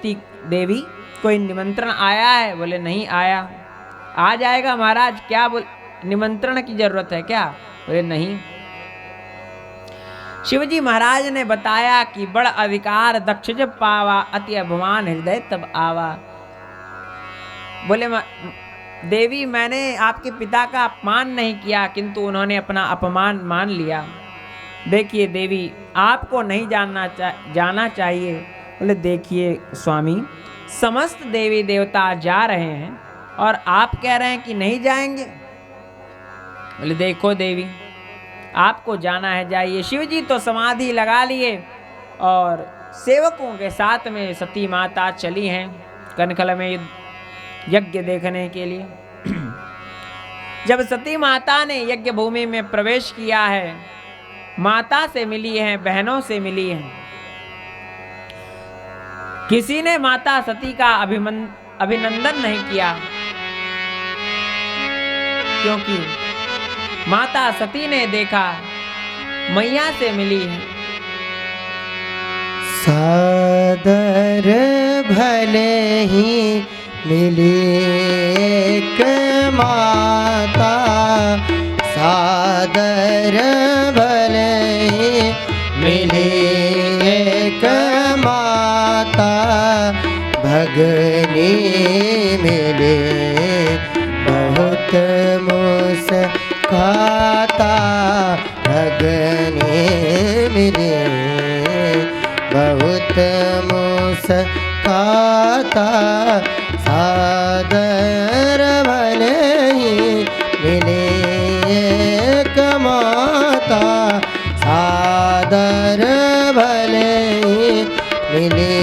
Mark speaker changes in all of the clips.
Speaker 1: देवी कोई निमंत्रण आया है? बोले नहीं आया। आ जाएगा महाराज, क्या निमंत्रण की जरूरत है क्या? बोले नहीं। शिवजी महाराज ने बताया कि बड़ अधिकार दक्ष जब पावा, अति अभिमान हृदय तब आवा। बोले देवी मैंने आपके पिता का अपमान नहीं किया, किंतु उन्होंने अपना अपमान मान लिया। देखिए देवी आपको नहीं जाना चाहिए। बोले देखिए स्वामी, समस्त देवी देवता जा रहे हैं और आप कह रहे हैं कि नहीं जाएंगे। बोले देखो देवी आपको जाना है जाइए। शिवजी तो समाधि लगा लिए और सेवकों के साथ में सती माता चली हैं कनखल में यज्ञ देखने के लिए। जब सती माता ने यज्ञ भूमि में प्रवेश किया है, माता से मिली हैं, बहनों से मिली हैं, किसी ने माता सती का अभिनंदन नहीं किया, क्योंकि माता सती ने देखा मैया से मिली है।
Speaker 2: सादर भले ही मिली एक माता, सादर भले ही मिली एक माता, भगनी मिले बहुत मुस्काता, भगनी मिले बहुत मुस्काता, सादर भले ही मिले एक माता, सादर भले ही मिले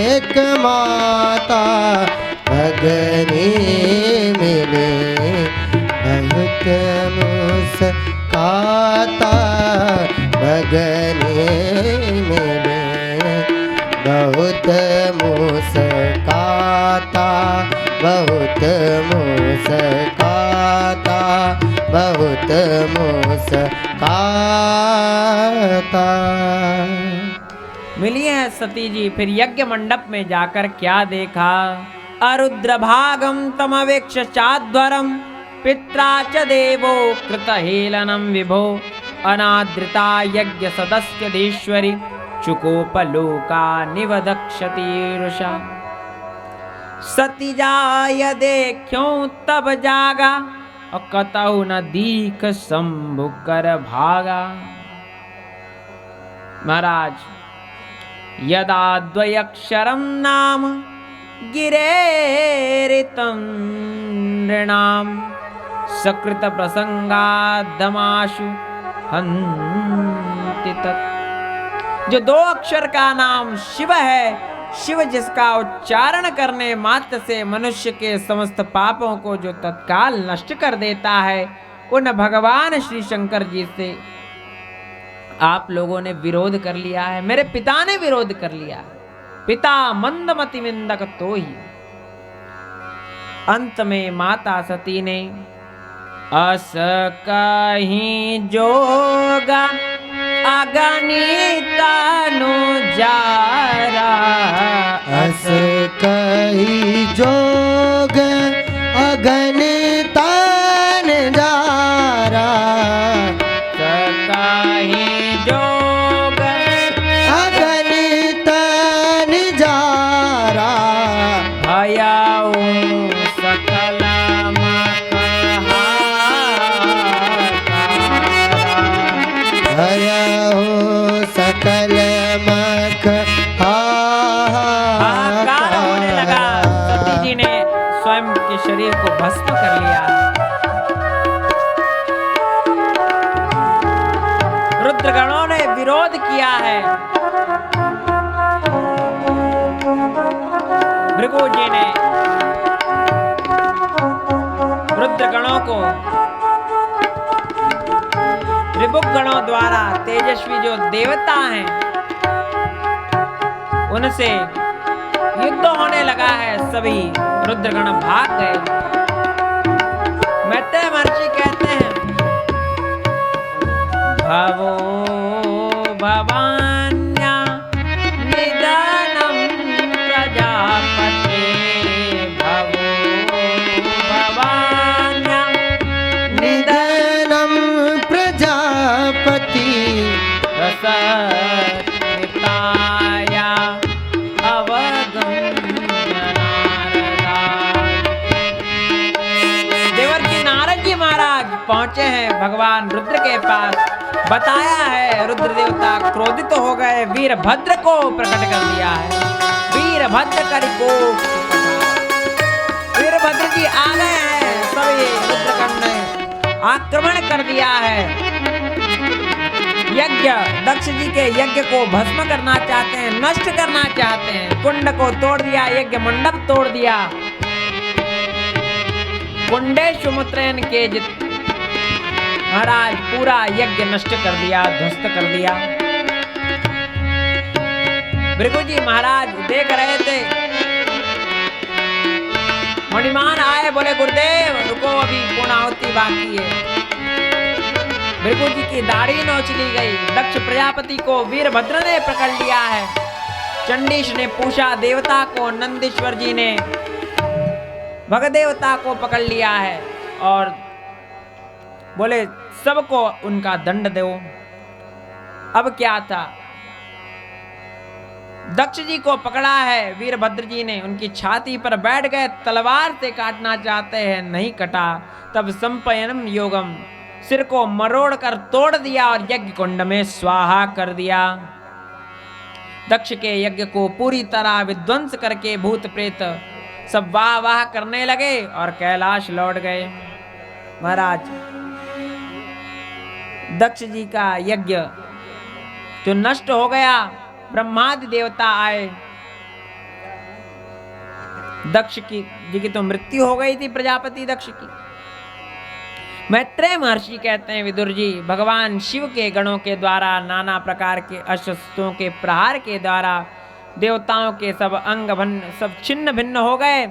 Speaker 2: एक माता, भगनी मिले बहुत मुस्काता, भगनी मिले बहुत मुस्काता, बहुत मुस्काता, बहुत मुस्काता।
Speaker 1: मिली है सती जी। फिर यज्ञ मंडप में जाकर क्या देखा? अरुद्र भागम तमवेक्ष चाध्वरम, पित्रा च देवो कृतहेलनम विभो, अनादृता यज्ञ सदस्यधीश्वरी, चुकोपलोका निवदक्षतीरुषा। सती जाय देख्यों तब जागा, और कतहु न दीख शंभु कर भागा। महाराज यदा द्वयक्षरम नाम गिरेरितं नृणाम, सकृत प्रसंगादमाशु हन्ति तत्। जो दो अक्षर का नाम शिव है, शिव जिसका उच्चारण करने मात्र से मनुष्य के समस्त पापों को जो तत्काल नष्ट कर देता है, उन भगवान श्री शंकर जी से आप लोगों ने विरोध कर लिया है। मेरे पिता ने विरोध कर लिया है। पिता मंदमति विंदक तो ही। अंत में माता सती ने अस कहीं जोगा अगणितनु जारा,
Speaker 2: अस कहीं जोग अगणितन जारा,
Speaker 1: कहीं जोग
Speaker 2: अगणितन जारा,
Speaker 1: भयाऊ सकल
Speaker 2: भयहु सकल मख
Speaker 1: हाहाकार होने लगा। सती जी ने स्वयं के शरीर को भस्म कर लिया। रुद्रगणों ने विरोध किया है। भृगु जी ने रुद्रगणों को ऋभुगणों द्वारा, तेजस्वी जो देवता हैं, उनसे युद्ध होने लगा है। सभी रुद्रगण भाग गए। मैत्रेय महर्षि कहते हैं भवो भवान्या निदानं पहुंचे हैं भगवान रुद्र के पास। बताया है रुद्र देवता क्रोधित हो गए, वीरभद्र को प्रकट कर दिया है। वीरभद्र कर को वीरभद्र जी आ गए हैं, सभी रुद्रकर्ण ने आक्रमण कर दिया है। यज्ञ दक्ष जी के यज्ञ को भस्म करना चाहते हैं, नष्ट करना चाहते हैं। कुंड को तोड़ दिया, यज्ञ मंडप तोड़ दिया। कुंडेशुमुत्रयन के महाराज पूरा यज्ञ नष्ट कर दिया, ध्वस्त कर दिया। भृगु जी महाराज देख रहे थे, मणिमान आए, बोले गुरुदेव रुको, अभी पूर्णाहुति बाकी है। भृगु जी की दाढ़ी नोच ली गई। दक्ष प्रजापति को वीरभद्र ने पकड़ लिया है। चंडीश ने पूछा देवता को, नंदीश्वर जी ने भगदेवता को पकड़ लिया है और बोले सबको उनका दंड दो। अब क्या था, दक्ष जी को पकड़ा है वीरभद्र जी ने, उनकी छाती पर बैठ गए, तलवार से काटना चाहते हैं, नहीं कटा। तब संपयनम योगम, सिर को मरोड़ कर तोड़ दिया और यज्ञ कुंड में स्वाहा कर दिया। दक्ष के यज्ञ को पूरी तरह विध्वंस करके भूत प्रेत सब वाह वाह करने लगे और कैलाश लौट गए। महाराज दक्ष जी का यज्ञ जो नष्ट हो गया, ब्रह्मादि देवता आए। दक्ष जी की तो मृत्यु हो गई थी, प्रजापति दक्ष की। मैत्रेय महर्षि कहते हैं विदुर जी, भगवान शिव के गणों के द्वारा नाना प्रकार के अस्त्रों के प्रहार के द्वारा देवताओं के सब अंग भन्न, सब छिन्न भिन्न हो गए,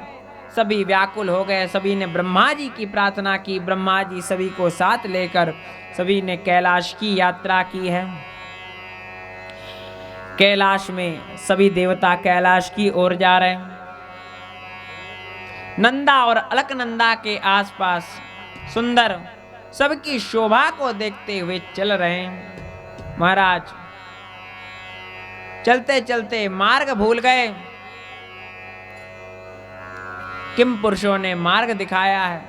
Speaker 1: सभी व्याकुल हो गए। सभी ने ब्रह्मा जी की प्रार्थना की, ब्रह्मा जी सभी को साथ लेकर सभी ने कैलाश की यात्रा की है। कैलाश में सभी देवता कैलाश की ओर जा रहे हैं। नंदा और अलकनंदा के आसपास सुंदर सबकी शोभा को देखते हुए चल रहे हैं। महाराज चलते चलते मार्ग भूल गए। किम पुरुषों ने मार्ग दिखाया है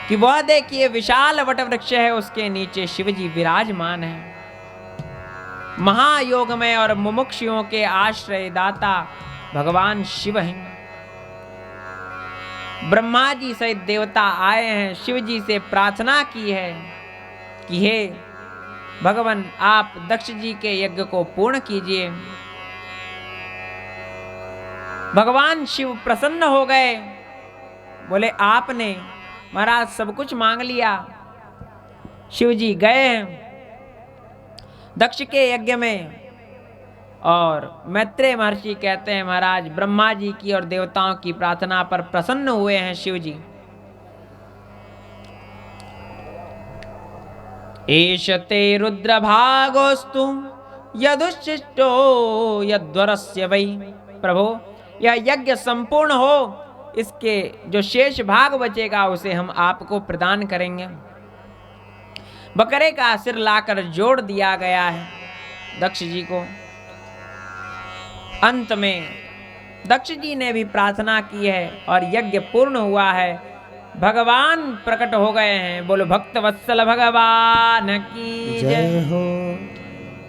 Speaker 1: कि वह देखिए विशाल वटवृक्ष है, उसके नीचे शिवजी विराजमान है। महायोगमय और मुमुक्षुओं के आश्रय दाता भगवान शिव हैं। ब्रह्मा जी सहित देवता आए हैं, शिव जी से प्रार्थना की है कि हे भगवान आप दक्ष जी के यज्ञ को पूर्ण कीजिए। भगवान शिव प्रसन्न हो गए, बोले आपने महाराज सब कुछ मांग लिया। शिव जी गए हैं दक्ष के यज्ञ में और मैत्रेय महर्षि कहते हैं महाराज ब्रह्मा जी की और देवताओं की प्रार्थना पर प्रसन्न हुए हैं शिव जी। एषते रुद्र भागोस्तु यदुच्छिष्टो यद्वरस्य वै। प्रभो यह यज्ञ संपूर्ण हो, इसके जो शेष भाग बचेगा उसे हम आपको प्रदान करेंगे। बकरे का सिर लाकर जोड़ दिया गया है दक्ष जी को। अंत में दक्ष जी ने भी प्रार्थना की है और यज्ञ पूर्ण हुआ है। भगवान प्रकट हो गए हैं। बोलो भक्त वत्सल भगवान की जय हो।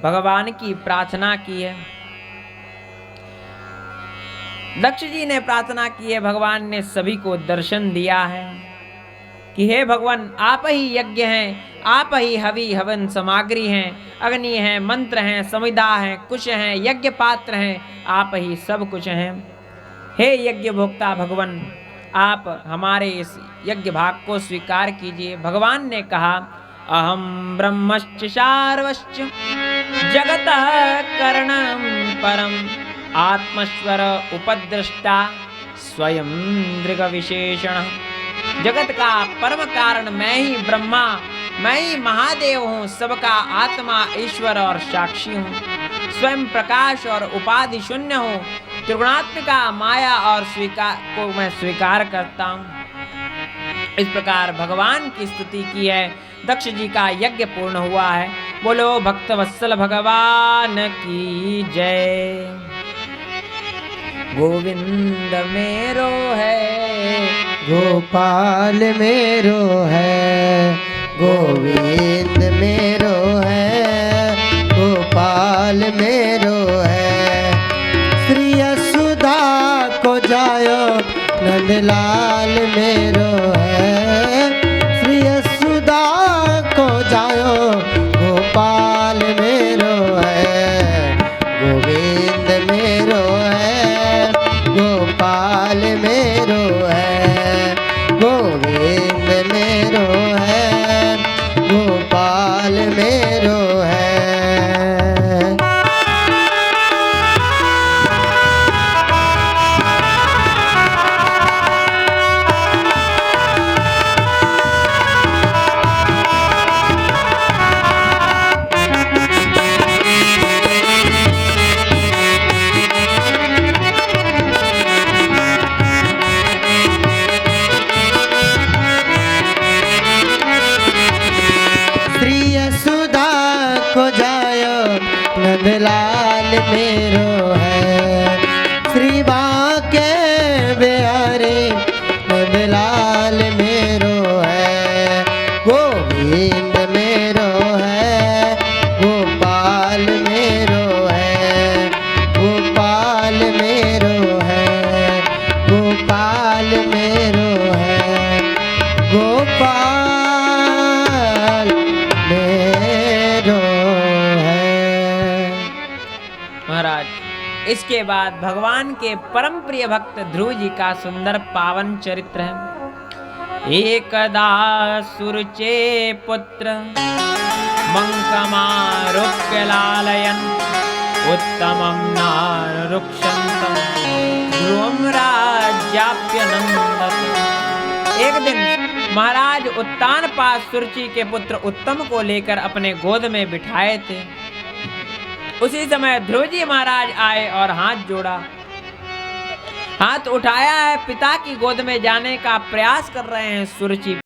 Speaker 1: भगवान की प्रार्थना की है, दक्ष जी ने प्रार्थना की है। भगवान ने सभी को दर्शन दिया है कि हे भगवान आप ही यज्ञ हैं, आप ही हवि हवन सामग्री हैं, अग्नि हैं, मंत्र हैं, समिधा हैं, कुश हैं, यज्ञ पात्र हैं, आप ही सब कुछ हैं। हे यज्ञ भोक्ता भगवान आप हमारे इस यज्ञ भाग को स्वीकार कीजिए। भगवान ने कहा अहम ब्रह्मश्च शार्वश्च जगतः करणं परम आत्मस्वर उपद्रष्टा स्वयं दृग विशेषण। जगत का परम कारण मैं ही ब्रह्मा, मैं ही महादेव हूँ, सबका आत्मा ईश्वर और साक्षी हूँ। स्वयं प्रकाश और उपाधि शून्य हूँ, त्रिगुणात्मिका माया और स्वीकार को मैं स्वीकार करता हूँ। इस प्रकार भगवान की स्तुति की है। दक्ष जी का यज्ञ पूर्ण हुआ है। बोलो भक्त वत्सल भगवान की जय। गोविंद मेरो है,
Speaker 2: गोपाल मेरो है, गोविंद मेरो है, गोपाल मेरो है। श्री यशोदा को जायो नंदलाल मेरो है, श्री यशोदा को जायो गोपाल मेरो है, गोविंद मेरो है, गोपाल मेरो है, गोविंद मेरो है, गोपाल मेरो है। नंदलाल मेरो है, श्री बांके बिहारी नंदलाल मेरो है, गोविंद मेरो है, गोपाल मेरो है, गोपाल मेरो है, गोपाल मेरो है, गोपाल मेरो है।
Speaker 1: महाराज, इसके बाद भगवान के परम प्रिय भक्त ध्रुव जी का सुंदर पावन चरित्र है। एकदा सुरचे पुत्र मंकमारुप्य लालयन् उत्तमं नारुक्षन्तं ध्रुवं राज्याप्य नंदत। एक दिन महाराज उत्तानपाद सुरुचि के पुत्र उत्तम को लेकर अपने गोद में बिठाए थे। उसी समय ध्रुव जी महाराज आए और हाथ जोड़ा, हाथ उठाया है, पिता की गोद में जाने का प्रयास कर रहे हैं सुरुचि